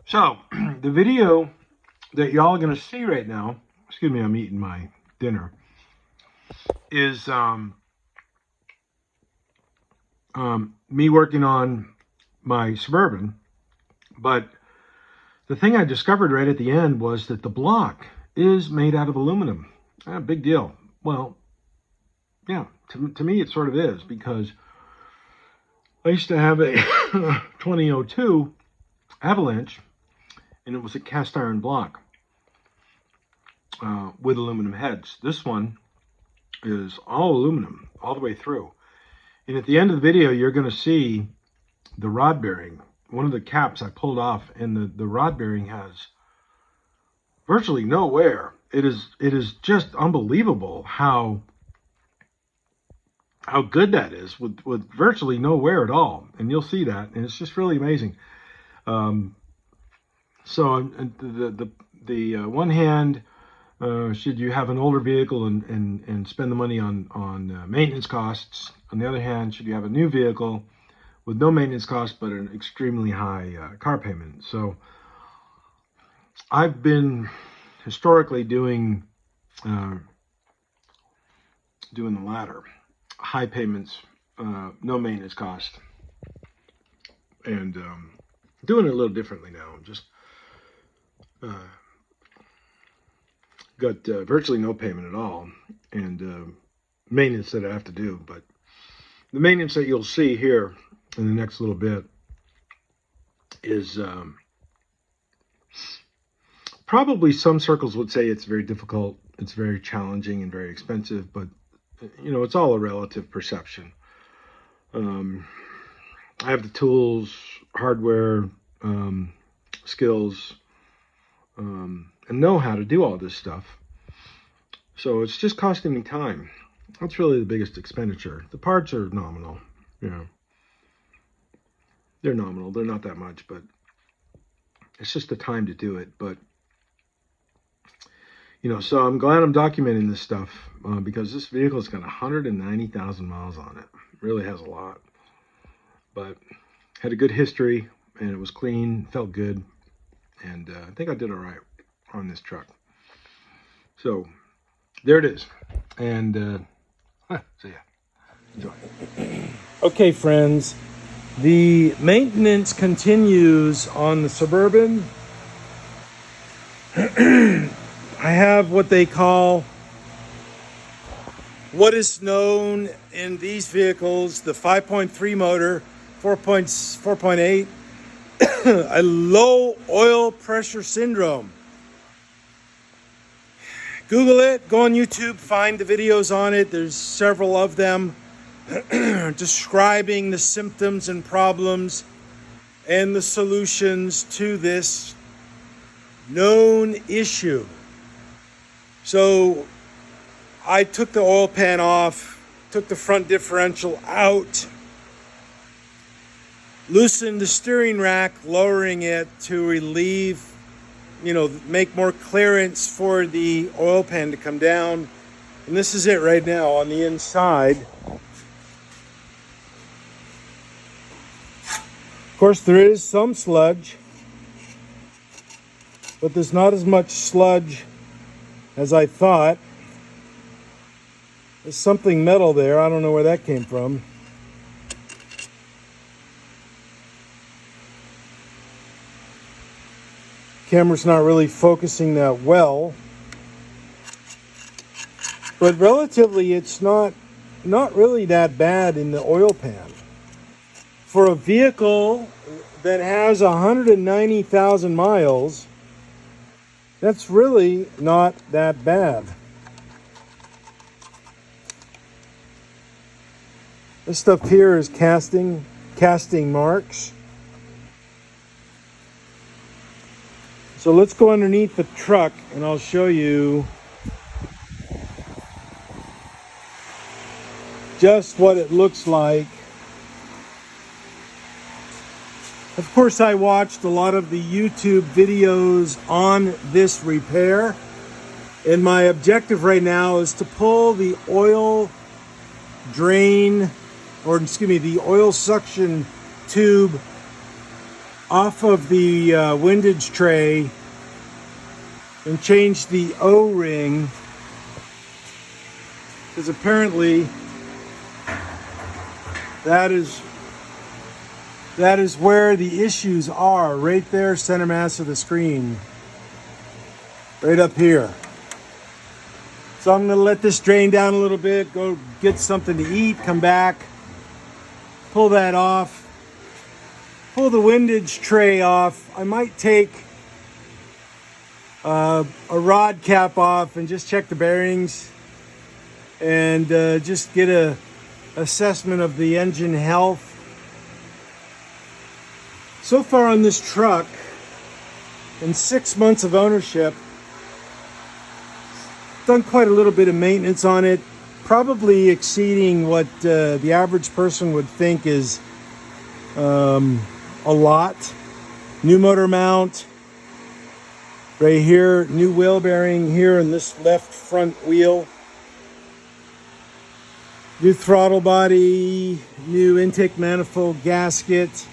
So, the video that y'all are going to see right now, excuse me, I'm eating my dinner, is me working on my Suburban. But the thing I discovered right at the end was that the block is made out of aluminum. Big deal. Well, yeah, to me it sort of is, because I used to have a 2002 Avalanche, and it was a cast iron block with aluminum heads. This one is all aluminum all the way through. And at the end of the video, you're going to see the rod bearing. One of the caps I pulled off, and the rod bearing has virtually no wear. It is just unbelievable how good that is, with virtually no wear at all. And you'll see that, and it's just really amazing. So the one hand, should you have an older vehicle and spend the money on maintenance costs? On the other hand, should you have a new vehicle with no maintenance costs but an extremely high car payment? So I've been historically doing the latter, high payments, no maintenance cost, and doing it a little differently now. Just got virtually no payment at all, and maintenance that I have to do. But the maintenance that you'll see here in the next little bit is probably, some circles would say it's very difficult, it's very challenging and very expensive, but you know, it's all a relative perception. I have the tools, hardware, skills, and know how to do all this stuff. So it's just costing me time. That's really the biggest expenditure. The parts are nominal, you know. They're nominal. They're not that much, but it's just the time to do it. But, you know, so I'm glad I'm documenting this stuff because this vehicle's got 190,000 miles on it. It really has a lot. But had a good history, and it was clean, felt good, and I think I did all right on this truck. So there it is, and so yeah, enjoy. Okay, friends, the maintenance continues on the Suburban. I have what they call, what is known in these vehicles, the 5.3 motor, 4.8, a low oil pressure syndrome. Google it, go on YouTube, find the videos on it. There's several of them describing the symptoms and problems and the solutions to this known issue. So I took the oil pan off, took the front differential out, loosened the steering rack, lowering it to relieve, you know, make more clearance for the oil pan to come down. And this is it right now on the inside. Of course, there is some sludge, but there's not as much sludge as I thought. There's something metal there. I don't know where that came from. Camera's not really focusing that well, but relatively it's not really that bad in the oil pan. For a vehicle that has 190,000 miles, that's really not that bad. This stuff here is casting marks. So let's go underneath the truck and I'll show you just what it looks like. Of course, I watched a lot of the YouTube videos on this repair, and my objective right now is to pull the oil drain, or excuse me, the oil suction tube off of the windage tray and changed the O-ring, because apparently that is where the issues are, right there, center mass of the screen, right up here. So I'm going to let this drain down a little bit, go get something to eat, come back, pull that off, pull the windage tray off. I might take a rod cap off and just check the bearings and just get a assessment of the engine health. So far on this truck, in 6 months of ownership, done quite a little bit of maintenance on it, probably exceeding what the average person would think is a lot. New motor mount right here, new wheel bearing here in this left front wheel, new throttle body, new intake manifold gasket.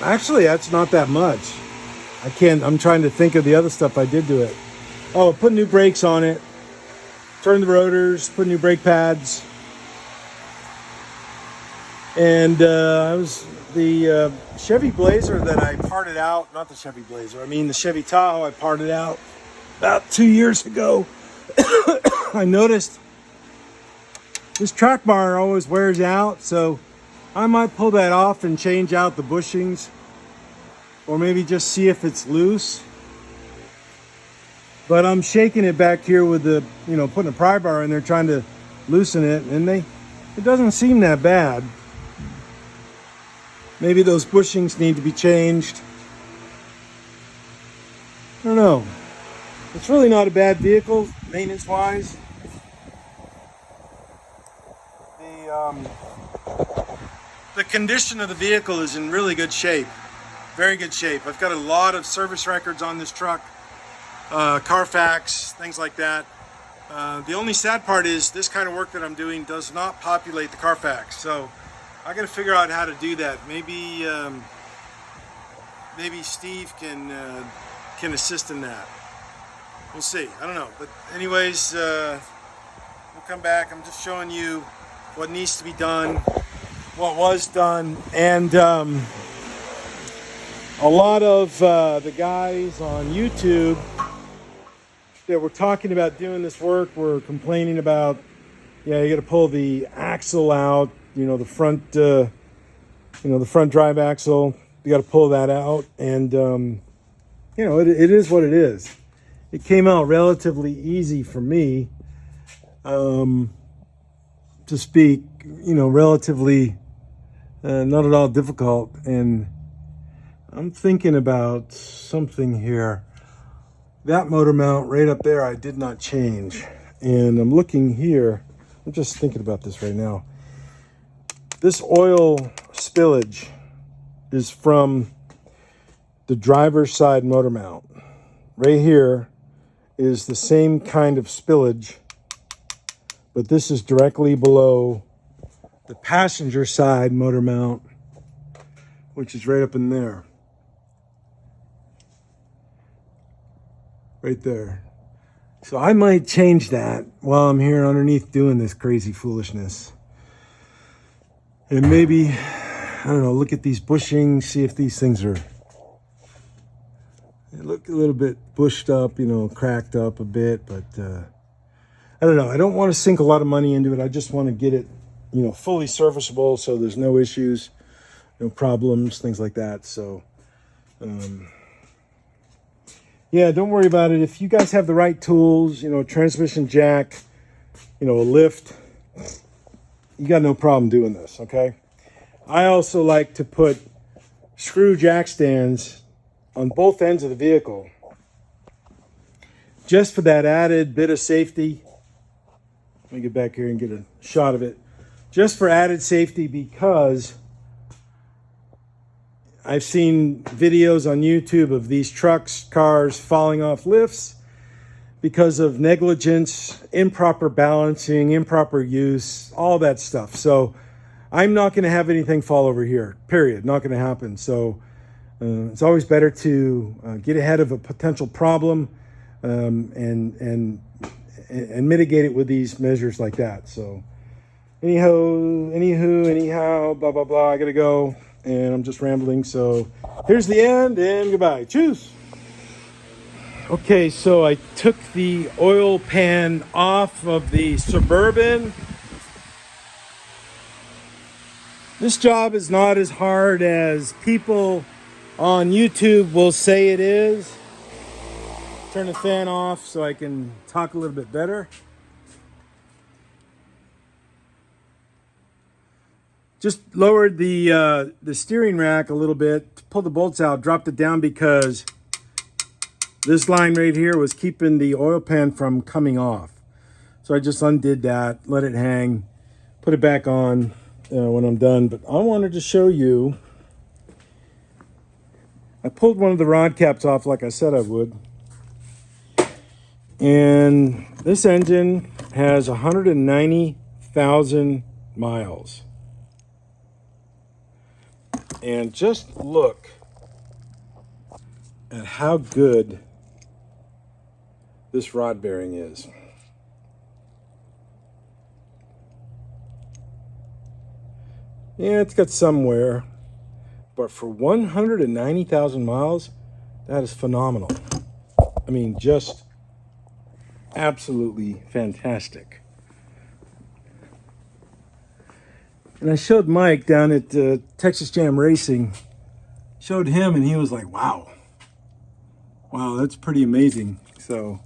Actually, that's not that much. I'm trying to think of the other stuff I did to it. Oh, put new brakes on it, turn the rotors, put new brake pads. And the Chevy Blazer that I parted out, not the Chevy Blazer, I mean the Chevy Tahoe I parted out about 2 years ago. I noticed this track bar always wears out, so I might pull that off and change out the bushings, or maybe just see if it's loose. But I'm shaking it back here with the, putting a pry bar in there, trying to loosen it, and it doesn't seem that bad. Maybe those bushings need to be changed. I don't know. It's really not a bad vehicle, maintenance-wise. The condition of the vehicle is in really good shape. Very good shape. I've got a lot of service records on this truck. Carfax, things like that. The only sad part is this kind of work that I'm doing does not populate the Carfax. So I got to figure out how to do that. Maybe Steve can assist in that. We'll see. I don't know. But anyways, we'll come back. I'm just showing you what needs to be done, what was done, and a lot of the guys on YouTube that were talking about doing this work were complaining about, yeah, you got to pull the axle out, the front, the front drive axle. You got to pull that out, and it is what it is. It came out relatively easy for me, to speak. Relatively not at all difficult, and I'm thinking about something here. That motor mount right up there, I did not change. And I'm looking here. I'm just thinking about this right now. This oil spillage is from the driver's side motor mount. Right here is the same kind of spillage, but this is directly below the passenger side motor mount, which is right up in there. Right there. So I might change that while I'm here underneath doing this crazy foolishness. And maybe, I don't know, look at these bushings, see if these things they look a little bit bushed up, cracked up a bit, but I don't know. I don't want to sink a lot of money into it. I just want to get it, fully serviceable so there's no issues, no problems, things like that. So, yeah, don't worry about it. If you guys have the right tools, transmission jack, a lift, you got no problem doing this, okay? I also like to put screw jack stands on both ends of the vehicle, just for that added bit of safety. Let me get back here and get a shot of it. Just for added safety, because I've seen videos on YouTube of these trucks, cars falling off lifts because of negligence, improper balancing, improper use, all that stuff. So I'm not going to have anything fall over here, period. Not going to happen. So it's always better to get ahead of a potential problem and mitigate it with these measures like that. So anyhow, blah, blah, blah. I got to go, and I'm just rambling. So here's the end, and goodbye. Cheers. Okay, so I took the oil pan off of the Suburban. This job is not as hard as people on YouTube will say it is. Turn the fan off so I can talk a little bit better. Just lowered the steering rack a little bit, pulled the bolts out, dropped it down because this line right here was keeping the oil pan from coming off. So I just undid that, let it hang, put it back on when I'm done. But I wanted to show you, I pulled one of the rod caps off like I said I would. And this engine has 190,000 miles. And just look at how good this rod bearing is. Yeah, it's got some wear, but for 190,000 miles, that is phenomenal. I mean, just absolutely fantastic. And I showed Mike down at Texas Jam Racing, showed him, and he was like, wow, that's pretty amazing. So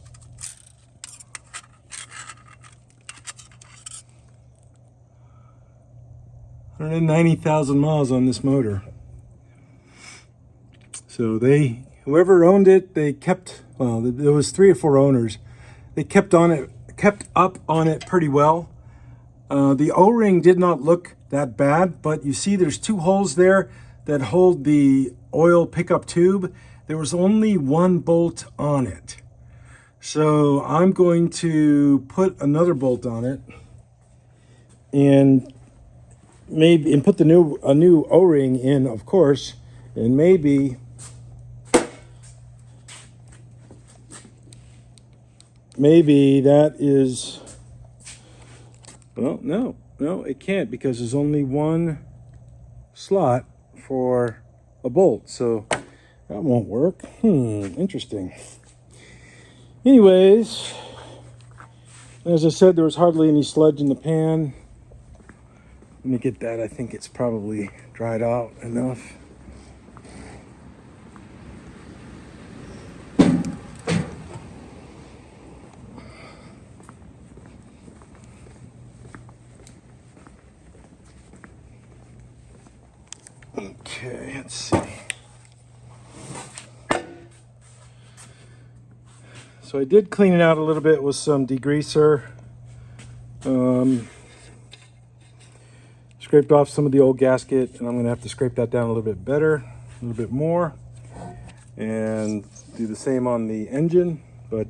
190,000 miles on this motor. So whoever owned it, they kept, well, there was 3 or 4 owners. They kept up on it pretty well. The O-ring did not look that bad, but you see there's 2 holes there that hold the oil pickup tube. There was only 1 bolt on it. So I'm going to put another bolt on it and put a new O-ring in, of course, and maybe that is, well, no, it can't, because there's only 1 slot for a bolt, so that won't work. Interesting. Anyways, as I said, there was hardly any sludge in the pan. Let me get that. I think it's probably dried out enough. Okay, let's see. So I did clean it out a little bit with some degreaser. Scraped off some of the old gasket, and I'm going to have to scrape that down a little bit better, a little bit more, and do the same on the engine. But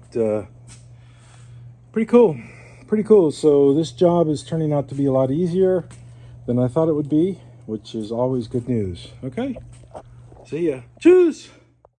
pretty cool. So this job is turning out to be a lot easier than I thought it would be, which is always good news. Okay, see ya. Cheers.